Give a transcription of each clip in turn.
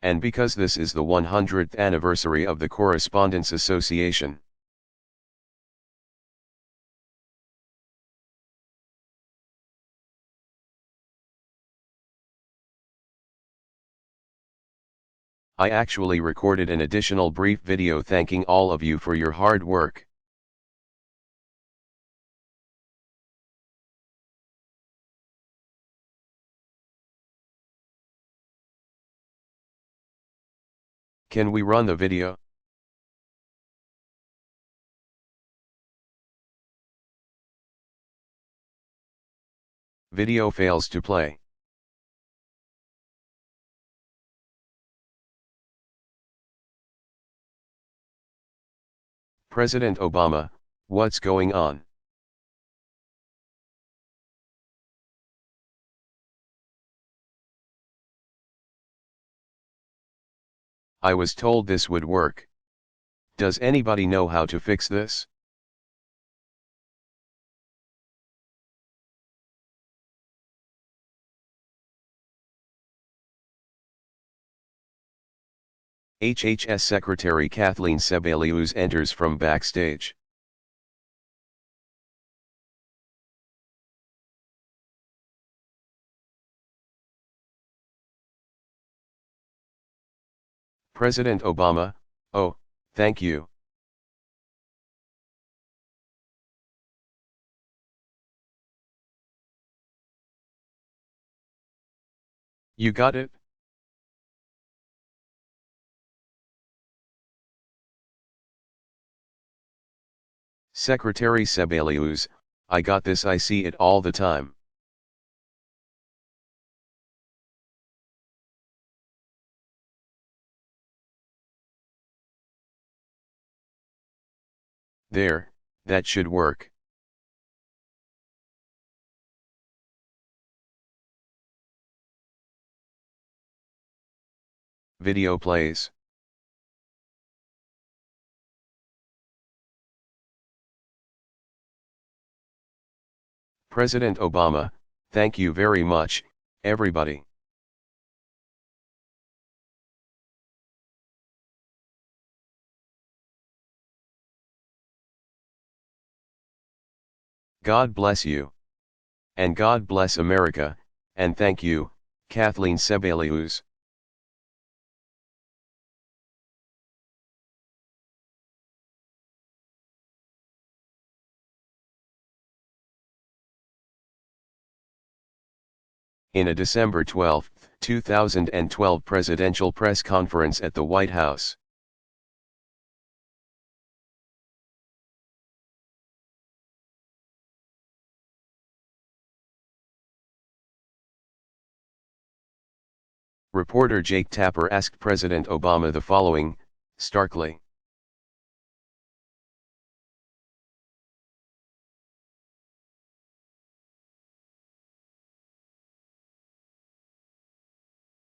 and because this is the 100th anniversary of the Correspondence Association. I actually recorded an additional brief video thanking all of you for your hard work. Can we run the video? Video fails to play. President Obama, what's going on? I was told this would work. Does anybody know how to fix this? HHS Secretary Kathleen Sebelius enters from backstage. President Obama, oh, thank you. You got it? Secretary Sebelius, I got this, I see it all the time. There, that should work. Video plays. President Obama, thank you very much, everybody. God bless you. And God bless America, and thank you, Kathleen Sebelius. In a December 12, 2012 presidential press conference at the White House. Reporter Jake Tapper asked President Obama the following, starkly.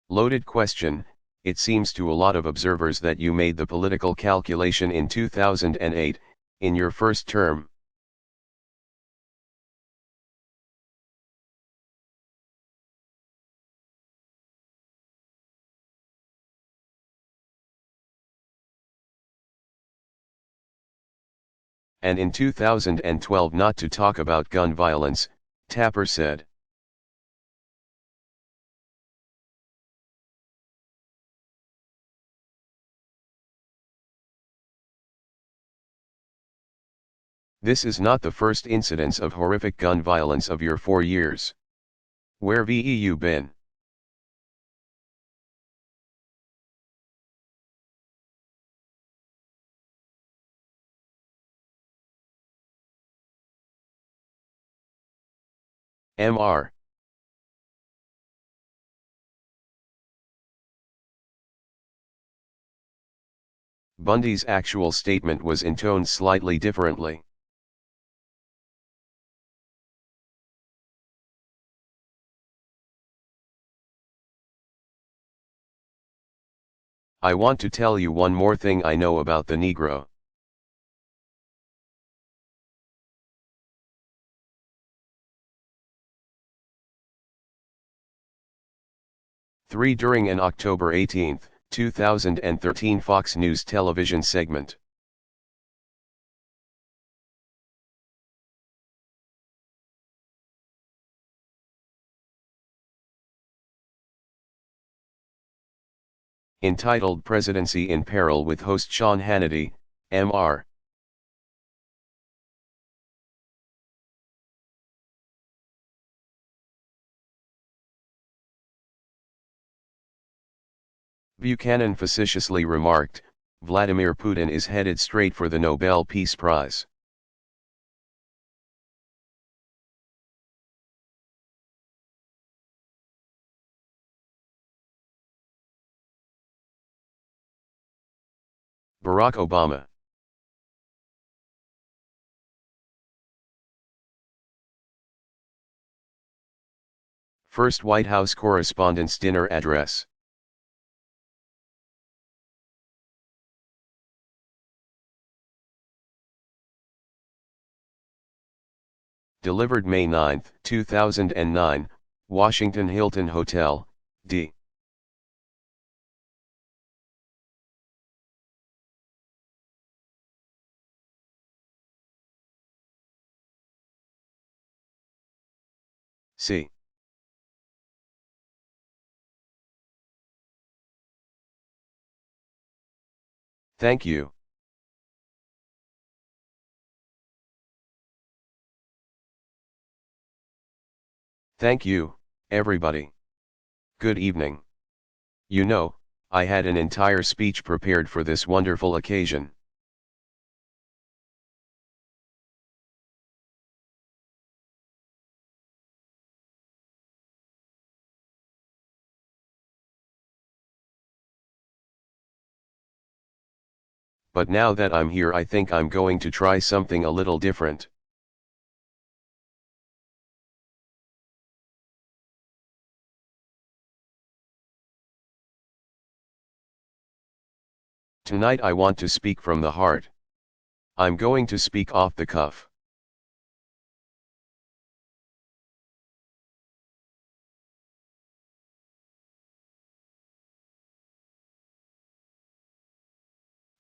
Loaded question. It seems to a lot of observers that you made the political calculation in 2008, in your first term. And in 2012 not to talk about gun violence, Tapper said. This is not the first incidence of horrific gun violence of your 4 years. Where have you been? Mr. Bundy's actual statement was intoned slightly differently. I want to tell you one more thing I know about the Negro. During an October 18, 2013 Fox News television segment. Entitled Presidency in Peril with host Sean Hannity, Mr. Buchanan facetiously remarked, Vladimir Putin is headed straight for the Nobel Peace Prize. Barack Obama. First White House Correspondents' Dinner Address. Delivered May 9, 2009, Washington Hilton Hotel, D. C. Thank you. Thank you, everybody. Good evening. You know, I had an entire speech prepared for this wonderful occasion. But now that I'm here, I think I'm going to try something a little different. Tonight I want to speak from the heart. I'm going to speak off the cuff.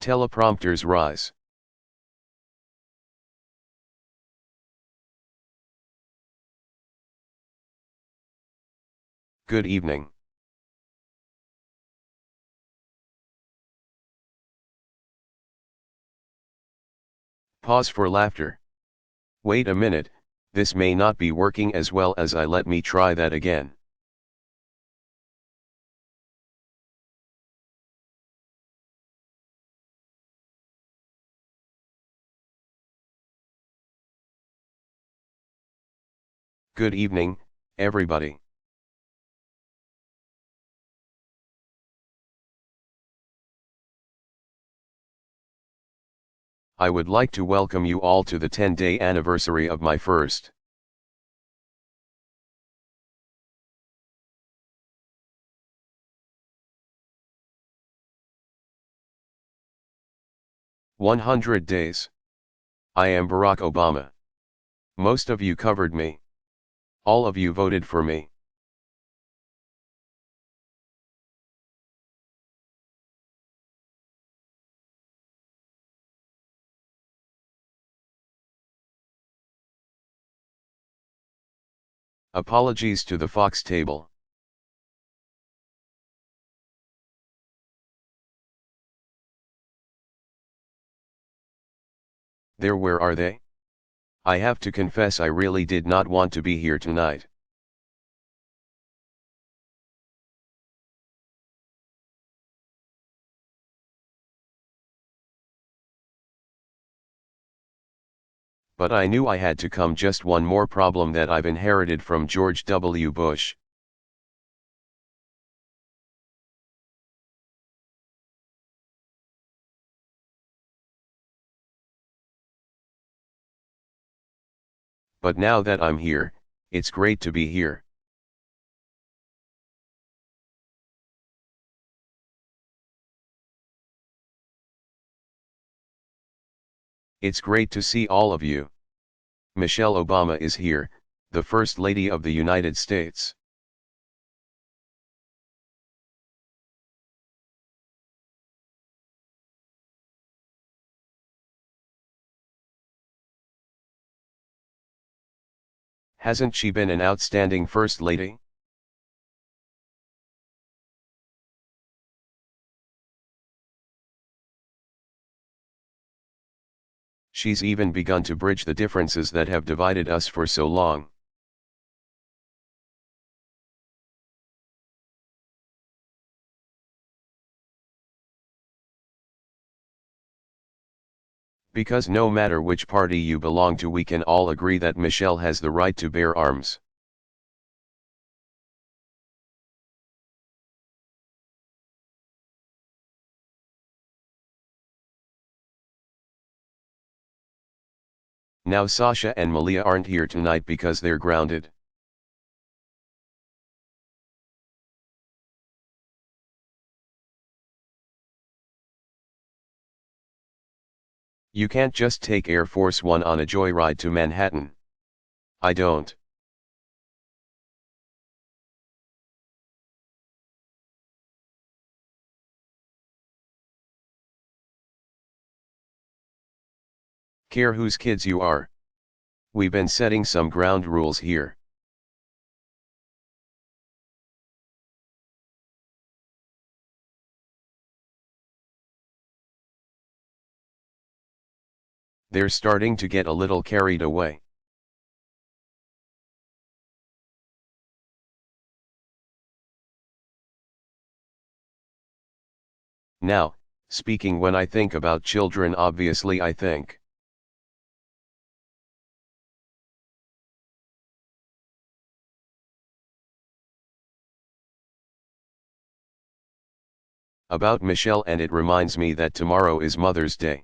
Teleprompters rise. Good evening. Pause for laughter. Wait a minute, this may not be working as well as let me try that again. Good evening, everybody. I would like to welcome you all to the 10-day anniversary of my first. "100 days. I am Barack Obama. Most of you covered me. All of you voted for me. Apologies to the Fox table. Where are they? I have to confess I really did not want to be here tonight. But I knew I had to come. Just one more problem that I've inherited from George W. Bush. But now that I'm here, it's great to be here. It's great to see all of you. Michelle Obama is here, the First Lady of the United States. Hasn't she been an outstanding first lady? She's even begun to bridge the differences that have divided us for so long. Because no matter which party you belong to, we can all agree that Michelle has the right to bear arms. Now Sasha and Malia aren't here tonight because they're grounded. You can't just take Air Force One on a joyride to Manhattan. I don't. Care whose kids you are. We've been setting some ground rules here. They're starting to get a little carried away. Now, speaking when I think about children, obviously I think about Michelle, and it reminds me that tomorrow is Mother's Day.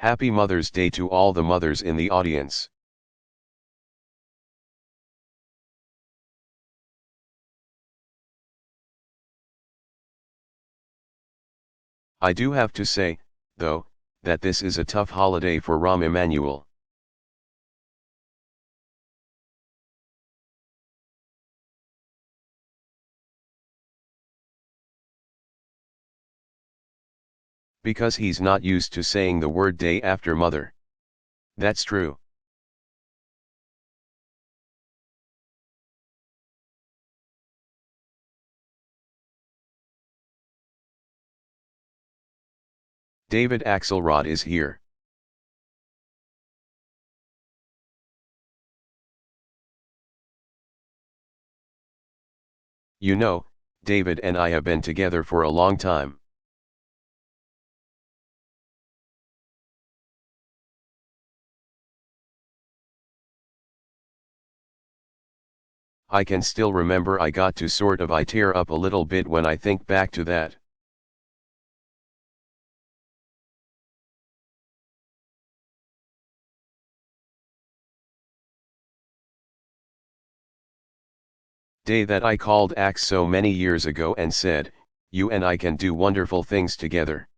Happy Mother's Day to all the mothers in the audience. I do have to say, though, that this is a tough holiday for Rahm Emanuel. Because he's not used to saying the word day after mother. That's true. David Axelrod is here. You know, David and I have been together for a long time. I can still remember I got to sort of I tear up a little bit when I think back to that. Day that I called Axe so many years ago and said, you and I can do wonderful things together.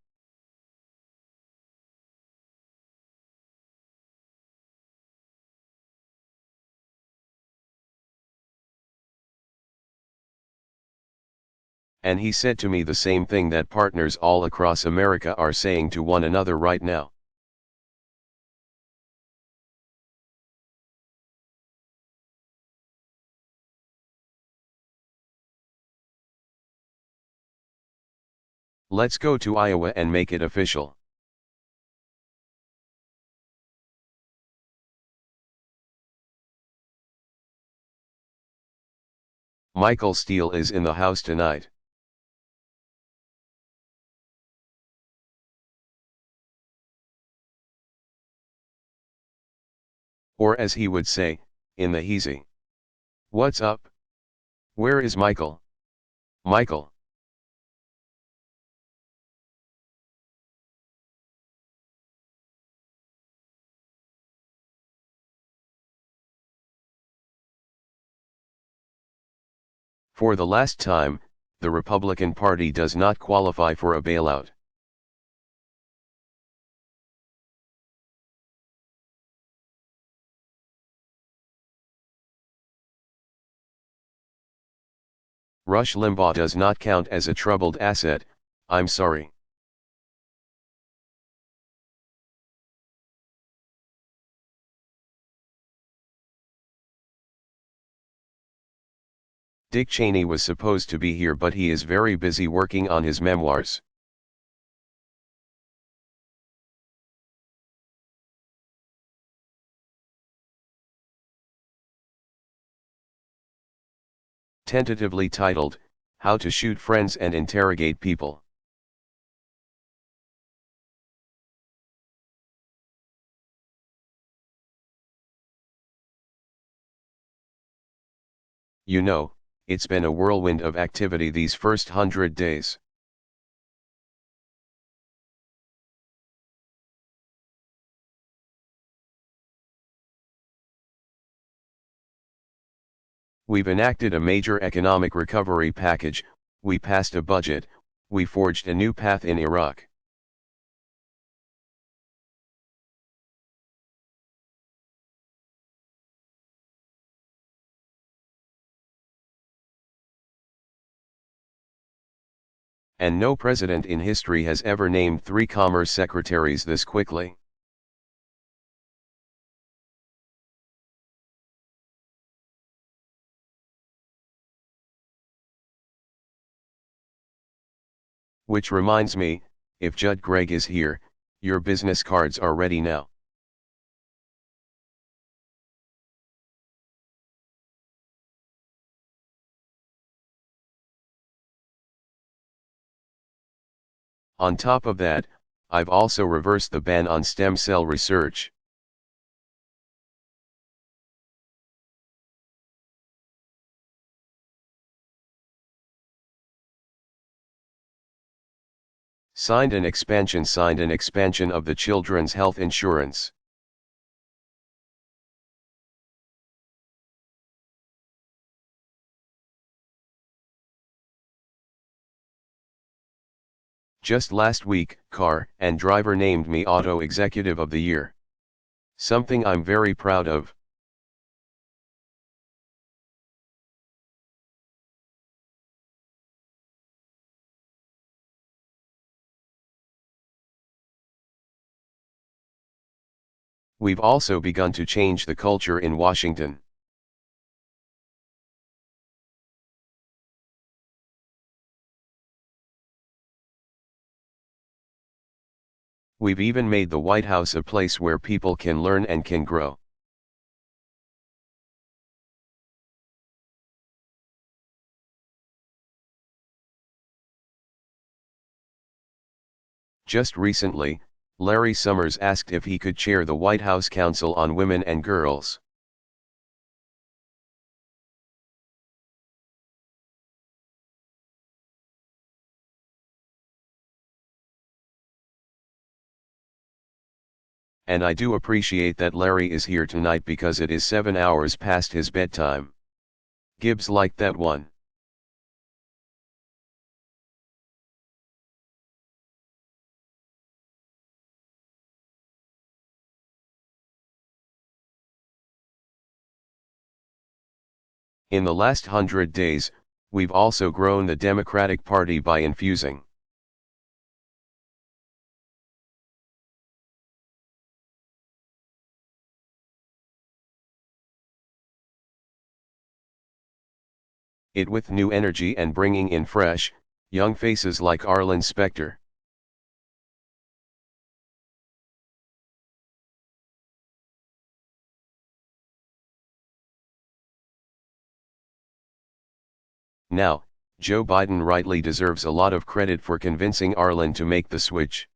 And he said to me the same thing that partners all across America are saying to one another right now. Let's go to Iowa and make it official. Michael Steele is in the house tonight. Or as he would say, in the heezy. What's up? Where is Michael? Michael. For the last time, the Republican Party does not qualify for a bailout. Rush Limbaugh does not count as a troubled asset, I'm sorry. Dick Cheney was supposed to be here, but he is very busy working on his memoirs. Tentatively titled, How to Shoot Friends and Interrogate People. You know, it's been a whirlwind of activity these first 100 days. We've enacted a major economic recovery package, we passed a budget, we forged a new path in Iraq. And no president in history has ever named 3 commerce secretaries this quickly. Which reminds me, if Judd Gregg is here, your business cards are ready now. On top of that, I've also reversed the ban on stem cell research. Signed an expansion of the children's health insurance. Just last week, Car and Driver named me Auto Executive of the Year. Something I'm very proud of. We've also begun to change the culture in Washington. We've even made the White House a place where people can learn and can grow. Just recently, Larry Summers asked if he could chair the White House Council on Women and Girls. And I do appreciate that Larry is here tonight because it is 7 hours past his bedtime. Gibbs liked that one. In the last 100 days, we've also grown the Democratic Party by infusing it with new energy and bringing in fresh, young faces like Arlen Specter. Now, Joe Biden rightly deserves a lot of credit for convincing Arlen to make the switch.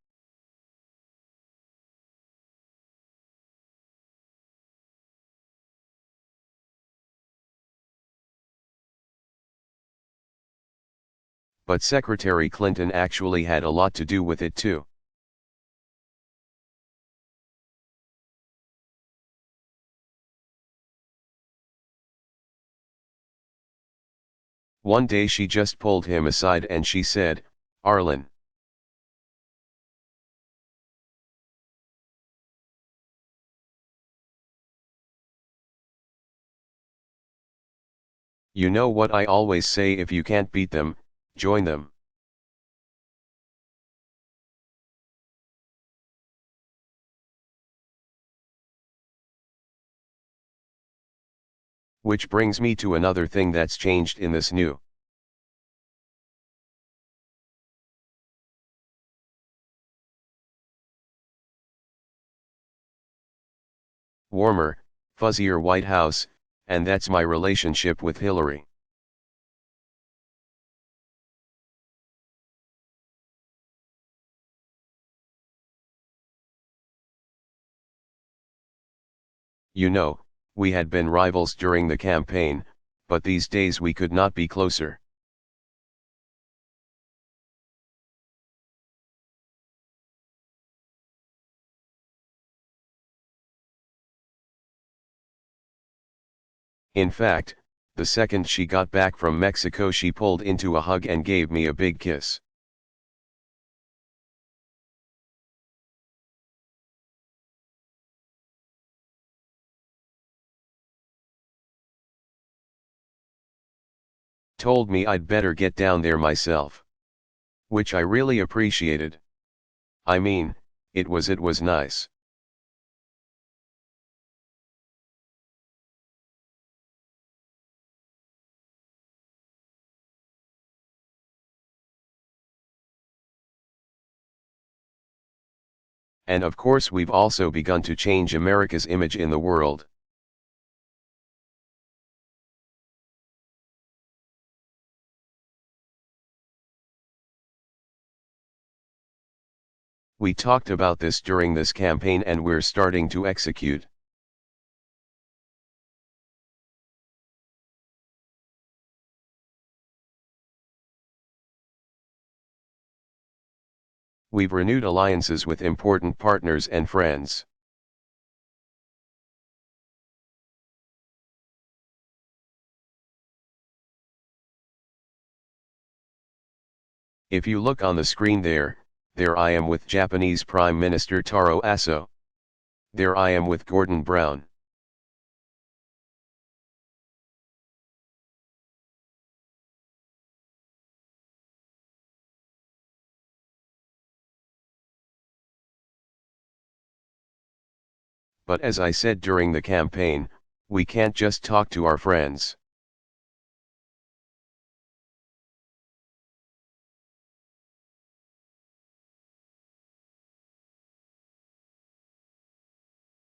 But Secretary Clinton actually had a lot to do with it too. One day she just pulled him aside and she said, "Arlen, You know what I always say, if you can't beat them, join them. Which brings me to another thing that's changed in this new warmer, fuzzier White House, and that's my relationship with Hillary. You know, we had been rivals during the campaign, but these days we could not be closer. In fact, the second she got back from Mexico, she pulled into a hug and gave me a big kiss. Told me I'd better get down there myself. Which I really appreciated. I mean, it was nice. And of course we've also begun to change America's image in the world. We talked about this during this campaign and we're starting to execute. We've renewed alliances with important partners and friends. If you look on the screen there I am with Japanese Prime Minister Taro Aso. There I am with Gordon Brown. But as I said during the campaign, we can't just talk to our friends.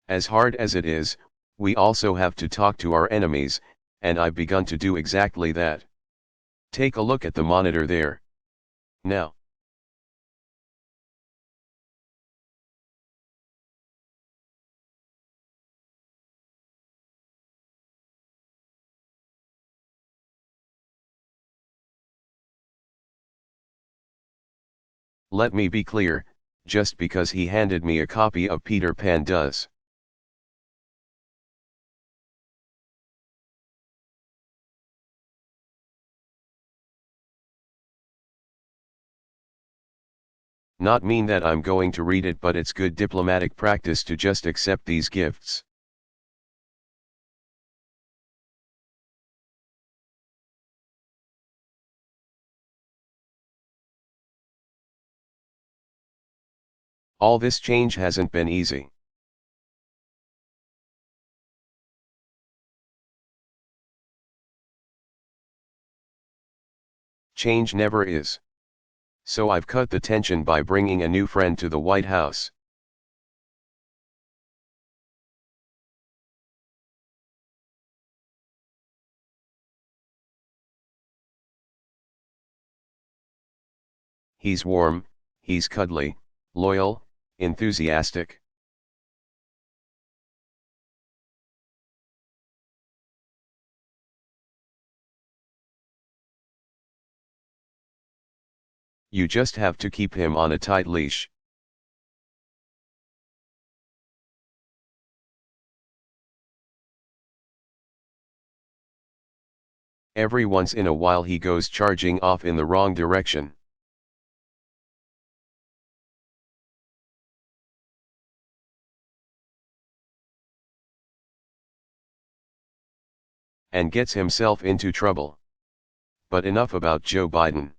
As hard as it is, we also have to talk to our enemies, and I've begun to do exactly that. Take a look at the monitor there. Now. Let me be clear, just because he handed me a copy of Peter Pan does not mean that I'm going to read it, but it's good diplomatic practice to just accept these gifts. All this change hasn't been easy. Change never is. So I've cut the tension by bringing a new friend to the White House. He's warm, he's cuddly, loyal, enthusiastic. You just have to keep him on a tight leash. Every once in a while he goes charging off in the wrong direction. and gets himself into trouble. But enough about Joe Biden.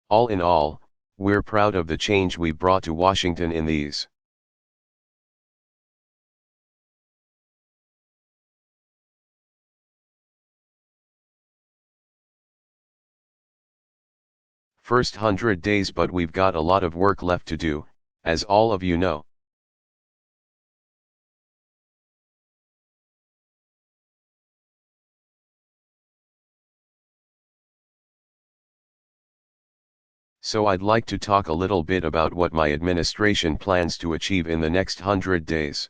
All in all, we're proud of the change we brought to Washington in these first 100 days, but we've got a lot of work left to do, as all of you know. So I'd like to talk a little bit about what my administration plans to achieve in the next 100 days.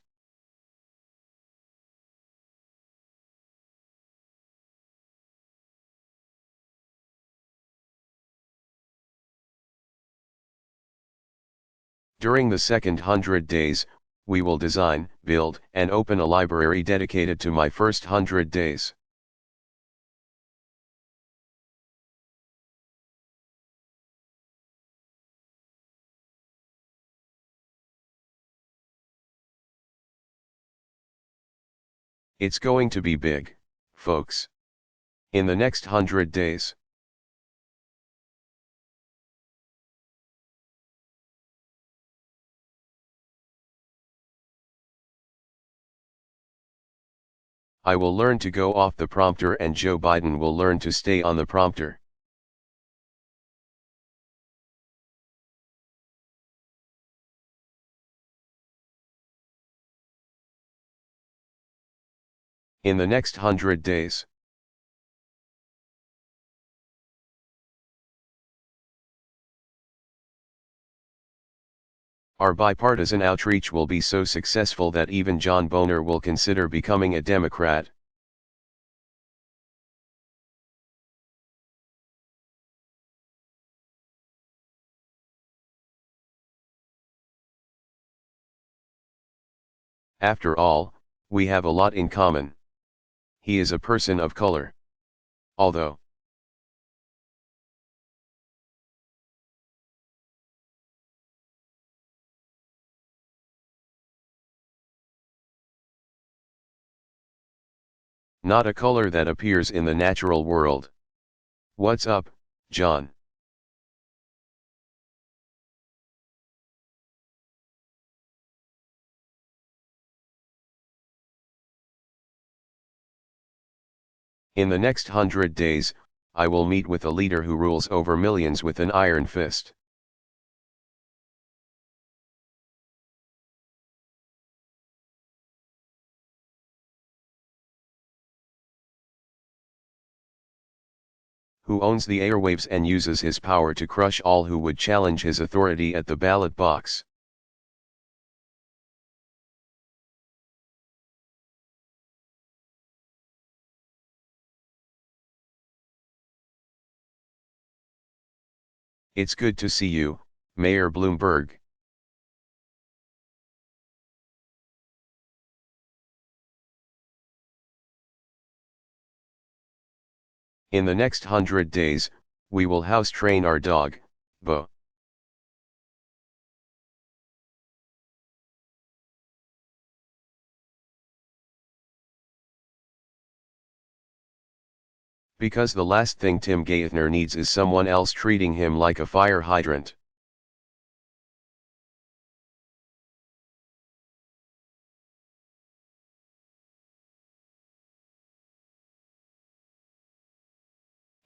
During the second 100 days, we will design, build, and open a library dedicated to my first 100 days. It's going to be big, folks. In the next 100 days. I will learn to go off the prompter and Joe Biden will learn to stay on the prompter. In the next 100 days. Our bipartisan outreach will be so successful that even John Boehner will consider becoming a Democrat. After all, we have a lot in common. He is a person of color. Although not a color that appears in the natural world. What's up, John? In the next 100 days, I will meet with a leader who rules over millions with an iron fist. Who owns the airwaves and uses his power to crush all who would challenge his authority at the ballot box. It's good to see you, Mayor Bloomberg. In the next 100 days, we will house train our dog, Bo. Because the last thing Tim Geithner needs is someone else treating him like a fire hydrant.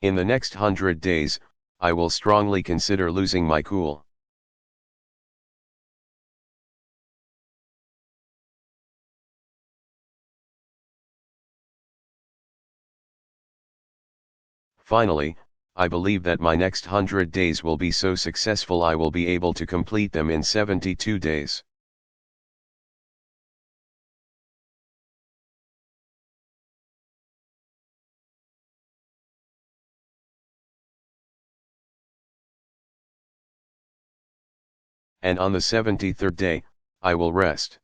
In the next 100 days, I will strongly consider losing my cool. Finally, I believe that my next 100 days will be so successful I will be able to complete them in 72 days. And on the 73rd day, I will rest.